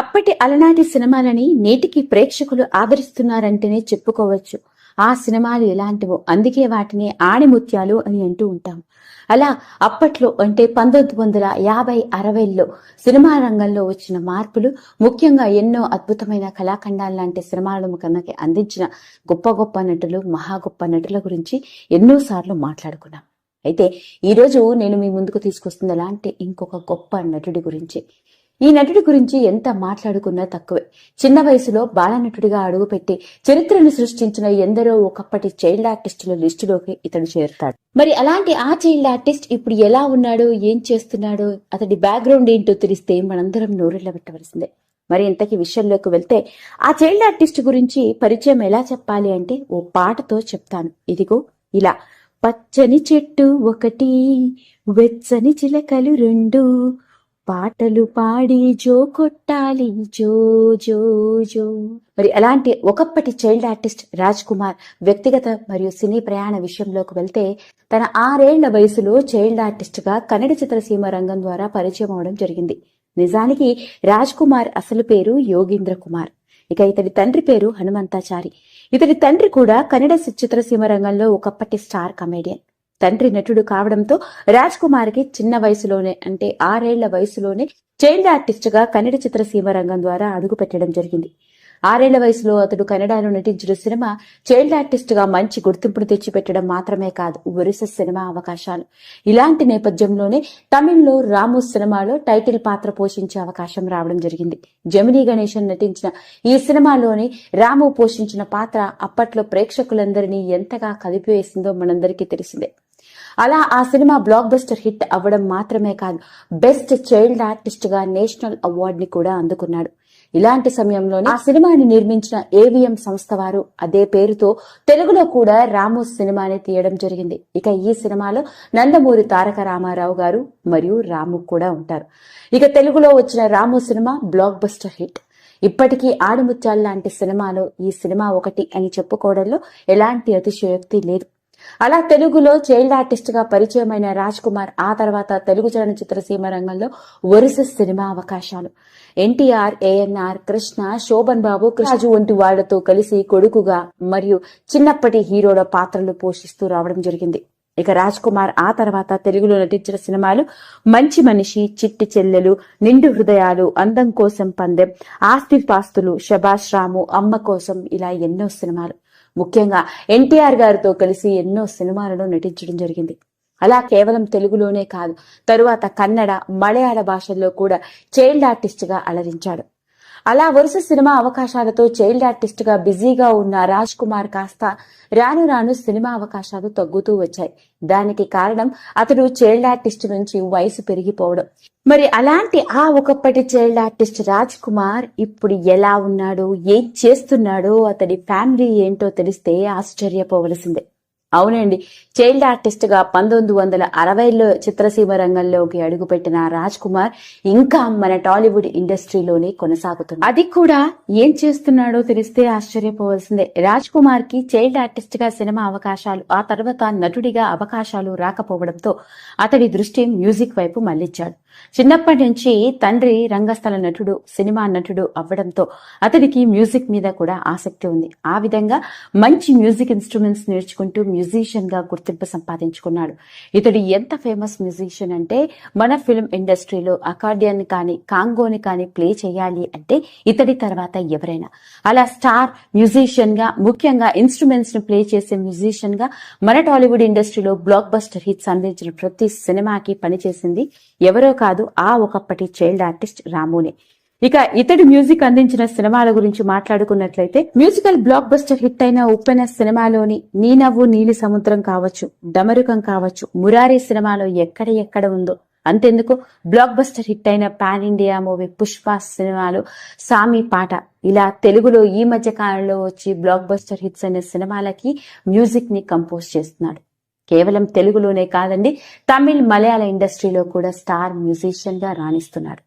అప్పటి అలనాటి సినిమాలని నేటికి ప్రేక్షకులు ఆదరిస్తున్నారంటేనే చెప్పుకోవచ్చు. ఆ సినిమాలు ఎలాంటివో అందుకే వాటిని ఆణిముత్యాలు అని అంటూ ఉంటాం. అలా అప్పట్లో అంటే 1950, 60ల్లో సినిమా రంగంలో వచ్చిన మార్పులు, ముఖ్యంగా ఎన్నో అద్భుతమైన కళాఖండాలు లాంటి సినిమాలను కనుక అందించిన గొప్ప గొప్ప నటులు, మహా గొప్ప నటుల గురించి ఎన్నోసార్లు మాట్లాడుకున్నాం. అయితే ఈరోజు నేను మీ ముందుకు తీసుకొస్తుంది ఎలాంటి ఇంకొక గొప్ప నటుడి గురించి. ఈ నటుడి గురించి ఎంత మాట్లాడుకున్నా తక్కువే. చిన్న వయసులో బాలనటుడిగా అడుగుపెట్టి చరిత్రను సృష్టించిన ఎందరో ఒకప్పటి చైల్డ్ ఆర్టిస్టుల లిస్టులోకి ఇతడు చేరుతాడు. మరి అలాంటి ఆ చైల్డ్ ఆర్టిస్ట్ ఇప్పుడు ఎలా ఉన్నాడో, ఏం చేస్తున్నాడో, అతడి బ్యాక్గ్రౌండ్ ఏంటో తెలిస్తే మనందరం నోరెళ్ల పెట్టవలసిందే. మరి ఇంతకీ విషయంలోకి వెళ్తే, ఆ చైల్డ్ ఆర్టిస్ట్ గురించి పరిచయం ఎలా చెప్పాలి అంటే ఓ పాటతో చెప్తాను. ఇదిగో ఇలా. పచ్చని చెట్టు ఒకటి, వెచ్చని చిలకలు రెండు, పాటలు పాడి జో కొట్టాలి జో జో జో. మరి అలాంటి ఒకప్పటి చైల్డ్ ఆర్టిస్ట్ రాజ్ కుమార్ వ్యక్తిగత మరియు సినీ ప్రయాణ విషయంలోకి వెళ్తే, తన 6 ఏళ్ల వయసులో చైల్డ్ ఆర్టిస్ట్ గా కన్నడ చిత్రసీమ రంగం ద్వారా పరిచయం అవడం జరిగింది. నిజానికి రాజ్ కుమార్ అసలు పేరు యోగేంద్ర కుమార్. ఇక ఇతడి తండ్రి పేరు హనుమంతాచారి. ఇతడి తండ్రి కూడా కన్నడ చిత్రసీమ రంగంలో ఒకప్పటి స్టార్ కమేడియన్. తండ్రి నటుడు కావడంతో రాజ్ కుమార్ కి చిన్న వయసులోనే అంటే 6 ఏళ్ల వయసులోనే చైల్డ్ ఆర్టిస్ట్ గా కన్నడ చిత్రసీమ రంగం ద్వారా అడుగు పెట్టడం జరిగింది. 6 ఏళ్ల వయసులో అతడు కన్నడలో నటించిన సినిమా చైల్డ్ ఆర్టిస్ట్ గా మంచి గుర్తింపును తెచ్చిపెట్టడం మాత్రమే కాదు, వరుస సినిమా అవకాశాలు. ఇలాంటి నేపథ్యంలోనే తమిళ్లో రాము సినిమాలో టైటిల్ పాత్ర పోషించే అవకాశం రావడం జరిగింది. జమినీ గణేశన్ నటించిన ఈ సినిమాలోని రాము పోషించిన పాత్ర అప్పట్లో ప్రేక్షకులందరినీ ఎంతగా కదిపివేసిందో మనందరికీ తెలిసిందే. అలా ఆ సినిమా బ్లాక్ బస్టర్ హిట్ అవ్వడం మాత్రమే కాదు, బెస్ట్ చైల్డ్ ఆర్టిస్ట్ గా నేషనల్ అవార్డు ని కూడా అందుకున్నాడు. ఇలాంటి సమయంలోనే ఆ సినిమాని నిర్మించిన ఏవిఎం సంస్థ వారు అదే పేరుతో తెలుగులో కూడా రాము సినిమాని తీయడం జరిగింది. ఇక ఈ సినిమాలో నందమూరి తారక రామారావు గారు మరియు రాము కూడా ఉంటారు. ఇక తెలుగులో వచ్చిన రాము సినిమా బ్లాక్ బస్టర్ హిట్. ఇప్పటికీ ఆడిముత్యాల లాంటి సినిమాలో ఈ సినిమా ఒకటి అని చెప్పుకోవడంలో ఎలాంటి అతిశయోక్తి లేదు. అలా తెలుగులో చైల్డ్ ఆర్టిస్ట్ గా పరిచయమైన రాజ్ కుమార్ ఆ తర్వాత తెలుగు చలనచిత్ర సీమ రంగంలో వరుస సినిమా అవకాశాలు. ఎన్టీఆర్, ఏఎన్ఆర్, కృష్ణ, శోభన్ బాబు, రాజు వంటి వాళ్లతో కలిసి కొడుకుగా మరియు చిన్నప్పటి హీరోల పాత్రలు పోషిస్తూ రావడం జరిగింది. ఇక రాజ్ కుమార్ ఆ తర్వాత తెలుగులో నటించిన సినిమాలు మంచి మనిషి, చిట్టి చెల్లెలు, నిండు హృదయాలు, అందం కోసం పందెం, ఆస్తి పాస్తులు, శభాష్ రాము, అమ్మ కోసం, ఇలా ఎన్నో సినిమాలు. ముఖ్యంగా ఎన్టీఆర్ గారితో కలిసి ఎన్నో సినిమాలలో నటించడం జరిగింది. అలా కేవలం తెలుగులోనే కాదు, తరువాత కన్నడ, మలయాళ భాషల్లో కూడా చైల్డ్ ఆర్టిస్ట్ గా అలరించాడు. అలా వరుస సినిమా అవకాశాలతో చైల్డ్ ఆర్టిస్ట్ గా బిజీగా ఉన్న రాజ్ కుమార్ కాస్త రాను రాను సినిమా అవకాశాలు తగ్గుతూ వచ్చాయి. దానికి కారణం అతడు చైల్డ్ ఆర్టిస్ట్ నుంచి వయసు పెరిగిపోవడం. మరి అలాంటి ఆ ఒకప్పటి చైల్డ్ ఆర్టిస్ట్ రాజ్ కుమార్ ఇప్పుడు ఎలా ఉన్నాడో, ఏం చేస్తున్నాడో, అతడి ఫ్యామిలీ ఏంటో తెలిస్తే ఆశ్చర్యపోవలసిందే. అవునండి, చైల్డ్ ఆర్టిస్ట్ గా 1960లో చిత్రసీమ రంగంలోకి అడుగుపెట్టిన రాజ్ కుమార్ ఇంకా మన టాలీవుడ్ ఇండస్ట్రీలోనే కొనసాగుతుంది. అది కూడా ఏం చేస్తున్నాడో తెలిస్తే ఆశ్చర్యపోవాల్సిందే. రాజ్ కుమార్ కి చైల్డ్ ఆర్టిస్ట్ గా సినిమా అవకాశాలు, ఆ తర్వాత నటుడిగా అవకాశాలు రాకపోవడంతో అతడి దృష్టి మ్యూజిక్ వైపు మళ్లించాడు. చిన్నప్పటి నుంచి తండ్రి రంగస్థల నటుడు, సినిమా నటుడు అవ్వడంతో అతడికి మ్యూజిక్ మీద కూడా ఆసక్తి ఉంది. ఆ విధంగా మంచి మ్యూజిక్ ఇన్స్ట్రుమెంట్స్ నేర్చుకుంటూ మ్యూజిషియన్ గా గుర్తింపు సంపాదించుకున్నాడు. ఇతడు ఎంత ఫేమస్ మ్యూజిషియన్ అంటే, మన ఫిల్మ్ ఇండస్ట్రీలో అకార్డియన్ కానీ కాంగోని కానీ ప్లే చేయాలి అంటే ఇతడి తర్వాత ఎవరైనా. అలా స్టార్ మ్యూజిషియన్ గా, ముఖ్యంగా ఇన్స్ట్రుమెంట్స్ ను ప్లే చేసే మ్యూజిషియన్ గా మన టాలీవుడ్ ఇండస్ట్రీలో బ్లాక్ బస్టర్ హిట్స్ అందించిన ప్రతి సినిమాకి పనిచేసింది ఎవరో కాదు, ఆ ఒకప్పటి చైల్డ్ ఆర్టిస్ట్ రామునే. ఇక ఇతడు మ్యూజిక్ అందించిన సినిమాల గురించి మాట్లాడుకున్నట్లయితే, మ్యూజికల్ బ్లాక్ బస్టర్ హిట్ అయిన ఉప్పెన సినిమాలోని నీ నవ్వు నీలి సముద్రం కావచ్చు, డమరుకం కావచ్చు, మురారి సినిమాలో ఎక్కడ ఉందో అంతెందుకు, బ్లాక్ బస్టర్ హిట్ అయిన పాన్ ఇండియా మూవీ పుష్ప సినిమాలో సామి పాట, ఇలా తెలుగులో ఈ మధ్య కాలంలో వచ్చి బ్లాక్ బస్టర్ హిట్స్ అయిన సినిమాలకి మ్యూజిక్ ని కంపోజ్ చేస్తున్నాడు. కేవలం తెలుగులోనే కాదండి, తమిళ్, మలయాళ ఇండస్ట్రీలో కూడా స్టార్ మ్యూజిషియన్ గా రాణిస్తున్నాడు.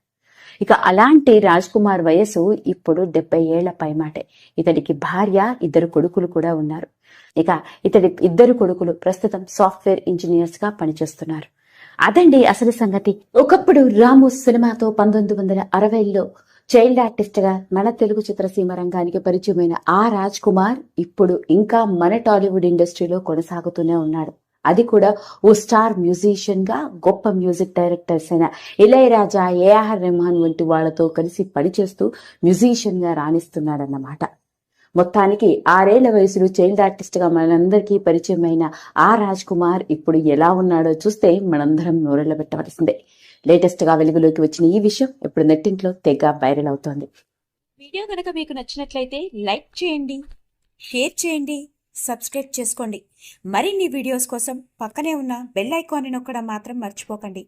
ఇక అలాంటి రాజ్ కుమార్ వయసు ఇప్పుడు 70 ఏళ్ల పైమాటే. ఇతడికి భార్య, 2 కొడుకులు కూడా ఉన్నారు. ఇక ఇతడి 2 కొడుకులు ప్రస్తుతం సాఫ్ట్వేర్ ఇంజనీర్స్ గా పనిచేస్తున్నారు. అదండి అసలు సంగతి. ఒకప్పుడు రాము సినిమాతో 1960లో చైల్డ్ ఆర్టిస్ట్ గా మన తెలుగు చిత్రసీమ రంగానికి పరిచయమైన ఆ రాజ్ కుమార్ ఇప్పుడు ఇంకా మన టాలీవుడ్ ఇండస్ట్రీలో కొనసాగుతూనే ఉన్నాడు. అది కూడా ఓ స్టార్ మ్యూజిషియన్ గా గొప్ప మ్యూజిక్ డైరెక్టర్స్ అయిన ఇళయరాజా, ఏఆర్ రెహమాన్ వంటి వాళ్లతో కలిసి పనిచేస్తూ మ్యూజిషియన్ గా రాణిస్తున్నాడన్నమాట. మొత్తానికి 6 ఏళ్ల వయసులో చైల్డ్ ఆర్టిస్ట్ గా మనందరికీ పరిచయమైన ఆ రాజ్ కుమార్ ఇప్పుడు ఎలా ఉన్నాడో చూస్తే మనందరం నోరెళ్ల పెట్టవలసిందే. లేటెస్ట్ గా వెలుగులోకి వచ్చిన ఈ విషయం ఇప్పుడు నెట్టింట్లో తెగ వైరల్ అవుతోంది. వీడియో కనుక మీకు నచ్చినట్లయితే లైక్ చేయండి, షేర్ చేయండి, సబ్స్క్రైబ్ చేసుకోండి. మరిన్ని వీడియోస్ కోసం పక్కనే ఉన్న బెల్ ఐకాన్ని నొక్కడం మాత్రం మర్చిపోకండి.